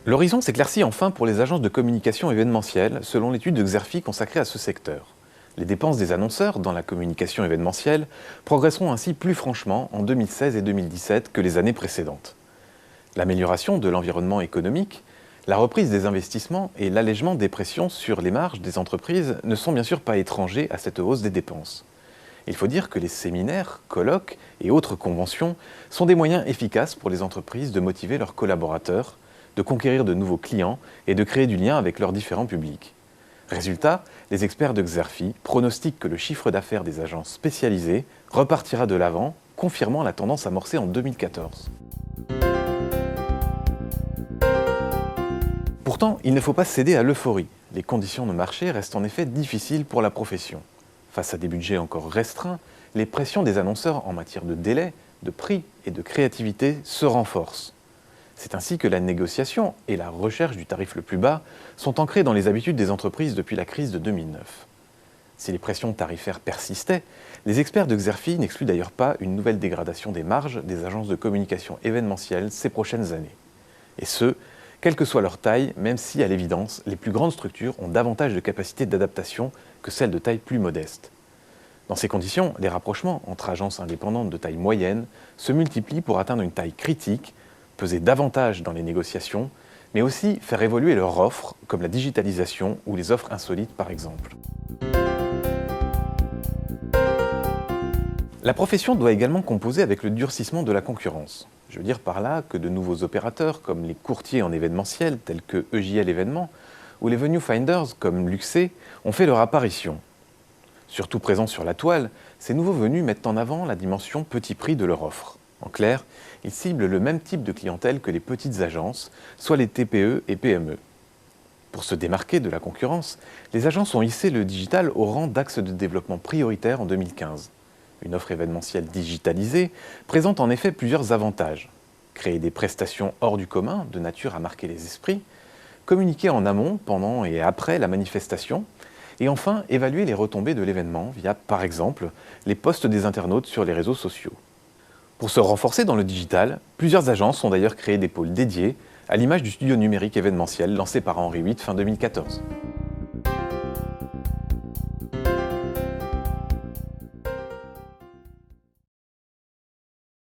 L'horizon s'éclaircit enfin pour les agences de communication événementielle, selon l'étude de Xerfi consacrée à ce secteur. Les dépenses des annonceurs dans la communication événementielle progresseront ainsi plus franchement en 2016 et 2017 que les années précédentes. L'amélioration de l'environnement économique, la reprise des investissements et l'allègement des pressions sur les marges des entreprises ne sont bien sûr pas étrangers à cette hausse des dépenses. Il faut dire que les séminaires, colloques et autres conventions sont des moyens efficaces pour les entreprises de motiver leurs collaborateurs, de conquérir de nouveaux clients et de créer du lien avec leurs différents publics. Résultat, les experts de Xerfi pronostiquent que le chiffre d'affaires des agences spécialisées repartira de l'avant, confirmant la tendance amorcée en 2014. Pourtant, il ne faut pas céder à l'euphorie. Les conditions de marché restent en effet difficiles pour la profession. Face à des budgets encore restreints, les pressions des annonceurs en matière de délai, de prix et de créativité se renforcent. C'est ainsi que la négociation et la recherche du tarif le plus bas sont ancrées dans les habitudes des entreprises depuis la crise de 2009. Si les pressions tarifaires persistaient, les experts de Xerfi n'excluent d'ailleurs pas une nouvelle dégradation des marges des agences de communication événementielle ces prochaines années. Et ce, quelle que soit leur taille, même si, à l'évidence, les plus grandes structures ont davantage de capacité d'adaptation que celles de taille plus modeste. Dans ces conditions, les rapprochements entre agences indépendantes de taille moyenne se multiplient pour atteindre une taille critique, peser davantage dans les négociations, mais aussi faire évoluer leur offre, comme la digitalisation ou les offres insolites par exemple. La profession doit également composer avec le durcissement de la concurrence. Je veux dire par là que de nouveaux opérateurs comme les courtiers en événementiel tels que EJL Événements ou les venue finders comme Luxé ont fait leur apparition. Surtout présents sur la toile, ces nouveaux venus mettent en avant la dimension petit prix de leur offre. En clair, ils ciblent le même type de clientèle que les petites agences, soit les TPE et PME. Pour se démarquer de la concurrence, les agences ont hissé le digital au rang d'axe de développement prioritaire en 2015. Une offre événementielle digitalisée présente en effet plusieurs avantages. Créer des prestations hors du commun, de nature à marquer les esprits, communiquer en amont, pendant et après la manifestation, et enfin évaluer les retombées de l'événement via, par exemple, les posts des internautes sur les réseaux sociaux. Pour se renforcer dans le digital, plusieurs agences ont d'ailleurs créé des pôles dédiés, à l'image du studio numérique événementiel lancé par Henri VIII fin 2014.